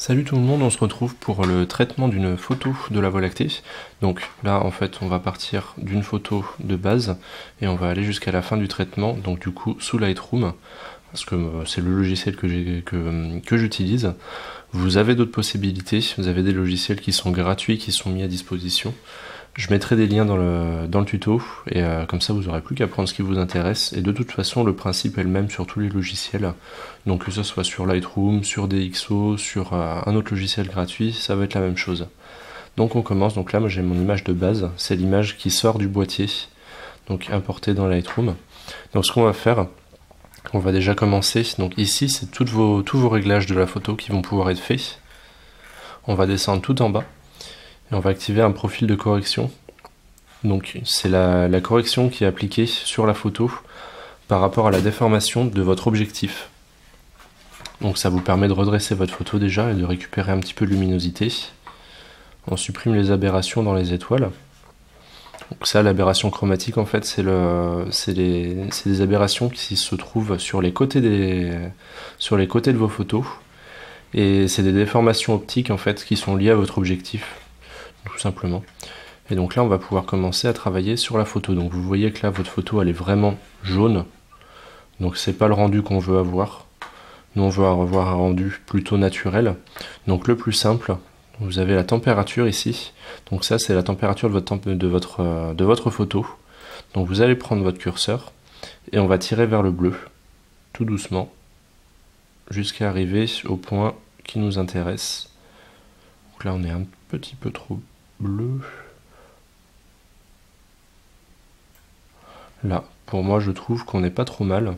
Salut tout le monde, on se retrouve pour le traitement d'une photo de la Voie lactée. Donc là en fait on va partir d'une photo de base et on va aller jusqu'à la fin du traitement, donc du coup sous Lightroom, parce que c'est le logiciel que j'utilise. Vous avez d'autres possibilités, vous avez des logiciels qui sont gratuits, qui sont mis à disposition. Je mettrai des liens dans le tuto, et comme ça vous n'aurez plus qu'à prendre ce qui vous intéresse. Et de toute façon, le principe est le même sur tous les logiciels. Donc que ce soit sur Lightroom, sur DxO, sur un autre logiciel gratuit, ça va être la même chose. Donc on commence, donc là moi j'ai mon image de base, c'est l'image qui sort du boîtier, donc importée dans Lightroom. Donc ce qu'on va faire, on va déjà commencer, donc ici c'est tous vos réglages de la photo qui vont pouvoir être faits. On va descendre tout en bas. Et on va activer un profil de correction. Donc c'est la correction qui est appliquée sur la photo par rapport à la déformation de votre objectif. Donc ça vous permet de redresser votre photo déjà et de récupérer un petit peu de luminosité. On supprime les aberrations dans les étoiles. Donc ça, l'aberration chromatique en fait, c'est des aberrations qui se trouvent sur les côtés de vos photos. Et c'est des déformations optiques en fait qui sont liées à votre objectif, tout simplement. Et donc là on va pouvoir commencer à travailler sur la photo. Donc vous voyez que là votre photo elle est vraiment jaune, donc c'est pas le rendu qu'on veut avoir. Nous on veut avoir un rendu plutôt naturel. Donc le plus simple, vous avez la température ici, donc ça c'est la température de votre photo. Donc vous allez prendre votre curseur et on va tirer vers le bleu tout doucement jusqu'à arriver au point qui nous intéresse. Donc là on est un petit peu trop bleu. Là, pour moi, je trouve qu'on n'est pas trop mal.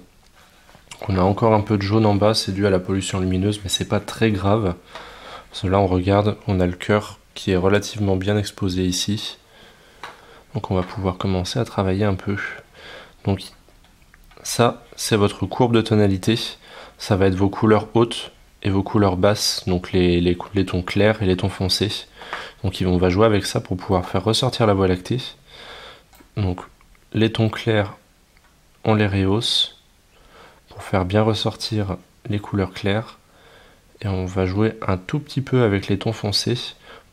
On a encore un peu de jaune en bas, c'est dû à la pollution lumineuse, mais c'est pas très grave. Parce que là, on regarde, on a le cœur qui est relativement bien exposé ici. Donc on va pouvoir commencer à travailler un peu. Donc ça, c'est votre courbe de tonalité. Ça va être vos couleurs hautes et vos couleurs basses, donc les tons clairs et les tons foncés. Donc on va jouer avec ça pour pouvoir faire ressortir la Voie lactée. Donc les tons clairs, on les rehausse pour faire bien ressortir les couleurs claires. Et on va jouer un tout petit peu avec les tons foncés,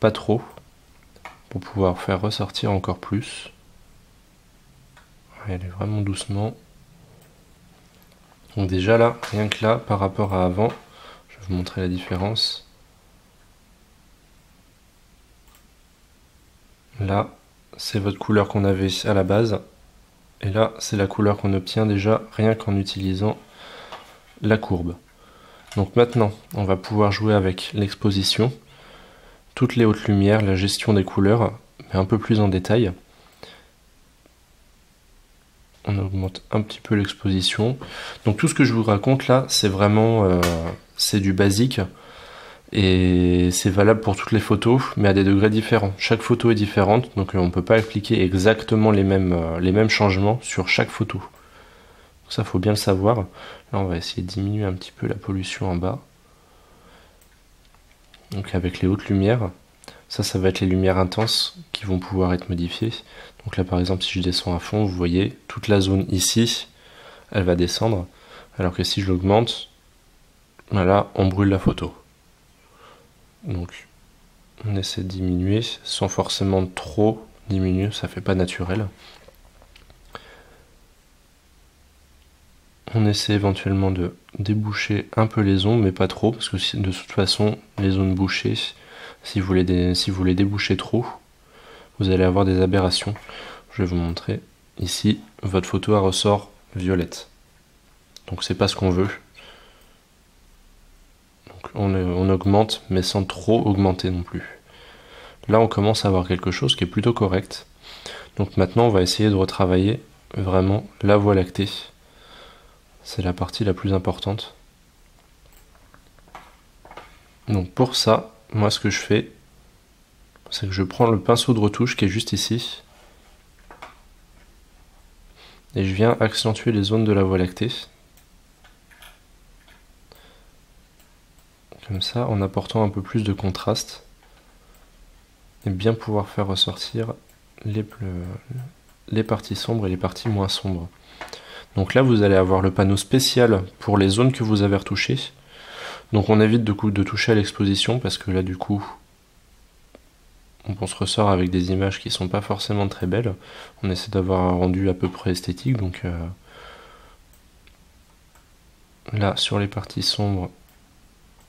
pas trop, pour pouvoir faire ressortir encore plus. Allez, vraiment doucement. Donc déjà là, rien que là, par rapport à avant, je vais vous montrer la différence. Là, c'est votre couleur qu'on avait à la base. Et là, c'est la couleur qu'on obtient déjà rien qu'en utilisant la courbe. Donc maintenant, on va pouvoir jouer avec l'exposition, toutes les hautes lumières, la gestion des couleurs, mais un peu plus en détail. On augmente un petit peu l'exposition. Donc tout ce que je vous raconte là, c'est vraiment c'est du basique. Et c'est valable pour toutes les photos, mais à des degrés différents. Chaque photo est différente, donc on ne peut pas appliquer exactement les mêmes changements sur chaque photo. Donc ça, faut bien le savoir. Là, on va essayer de diminuer un petit peu la pollution en bas. Donc avec les hautes lumières, ça va être les lumières intenses qui vont pouvoir être modifiées. Donc là, par exemple, si je descends à fond, vous voyez, toute la zone ici, elle va descendre. Alors que si je l'augmente, là, on brûle la photo. Donc on essaie de diminuer sans forcément trop diminuer, ça fait pas naturel. On essaie éventuellement de déboucher un peu les ombres, mais pas trop, parce que de toute façon, les zones bouchées, si vous les débouchez trop, vous allez avoir des aberrations. Je vais vous montrer. Ici, votre photo ressort violette. Donc c'est pas ce qu'on veut. On augmente, mais sans trop augmenter non plus. Là, on commence à avoir quelque chose qui est plutôt correct. Donc maintenant, on va essayer de retravailler vraiment la Voie lactée. C'est la partie la plus importante. Donc pour ça, moi ce que je fais, c'est que je prends le pinceau de retouche qui est juste ici. Et je viens accentuer les zones de la Voie lactée. Comme ça, en apportant un peu plus de contraste. Et bien pouvoir faire ressortir les parties sombres et les parties moins sombres. Donc là, vous allez avoir le panneau spécial pour les zones que vous avez retouchées. Donc on évite de toucher à l'exposition parce que là du coup on se ressort avec des images qui sont pas forcément très belles. On essaie d'avoir un rendu à peu près esthétique, donc là sur les parties sombres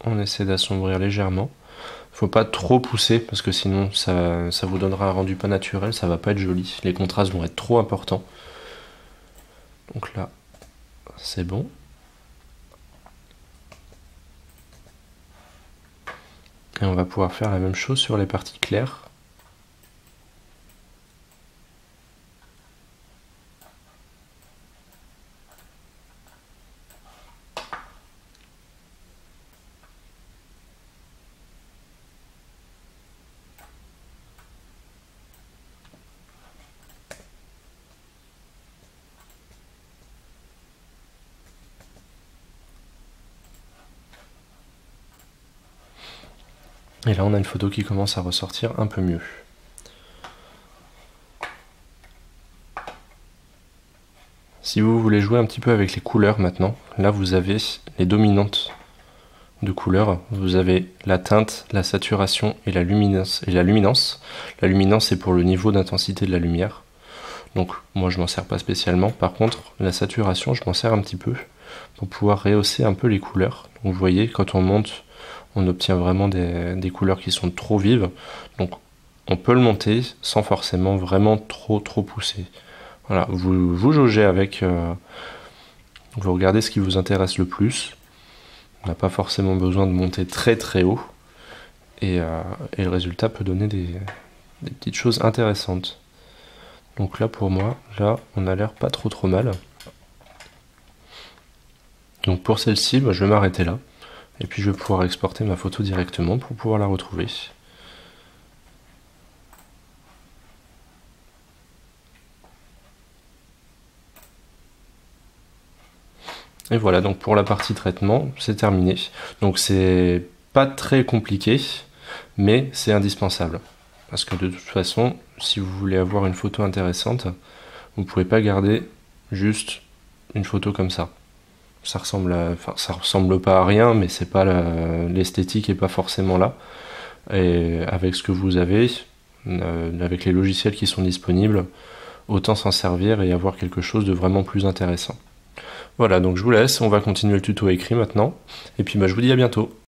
on essaie d'assombrir légèrement. Faut pas trop pousser parce que sinon ça vous donnera un rendu pas naturel, ça va pas être joli, les contrastes vont être trop importants. Donc là c'est bon. Et on va pouvoir faire la même chose sur les parties claires. Et là on a une photo qui commence à ressortir un peu mieux. Si vous voulez jouer un petit peu avec les couleurs maintenant, là vous avez les dominantes de couleurs. Vous avez la teinte, la saturation et la luminance. La luminance c'est pour le niveau d'intensité de la lumière. Donc moi je m'en sers pas spécialement. Par contre la saturation je m'en sers un petit peu pour pouvoir rehausser un peu les couleurs. Donc vous voyez quand on monte on obtient vraiment des couleurs qui sont trop vives. Donc on peut le monter sans forcément vraiment trop pousser. Voilà, vous jaugez avec, vous regardez ce qui vous intéresse le plus. On n'a pas forcément besoin de monter très haut. Et le résultat peut donner des petites choses intéressantes. Donc là pour moi, là on a l'air pas trop mal. Donc pour celle-ci, je vais m'arrêter là. Et puis je vais pouvoir exporter ma photo directement pour pouvoir la retrouver. Et voilà, donc pour la partie traitement, c'est terminé. Donc c'est pas très compliqué, mais c'est indispensable. Parce que de toute façon, si vous voulez avoir une photo intéressante, vous ne pouvez pas garder juste une photo comme ça. Ça ressemble pas à rien, mais c'est pas l'esthétique est pas forcément là. Et avec ce que vous avez, avec les logiciels qui sont disponibles, autant s'en servir et avoir quelque chose de vraiment plus intéressant. Voilà, donc je vous laisse, on va continuer le tuto écrit maintenant, et puis je vous dis à bientôt.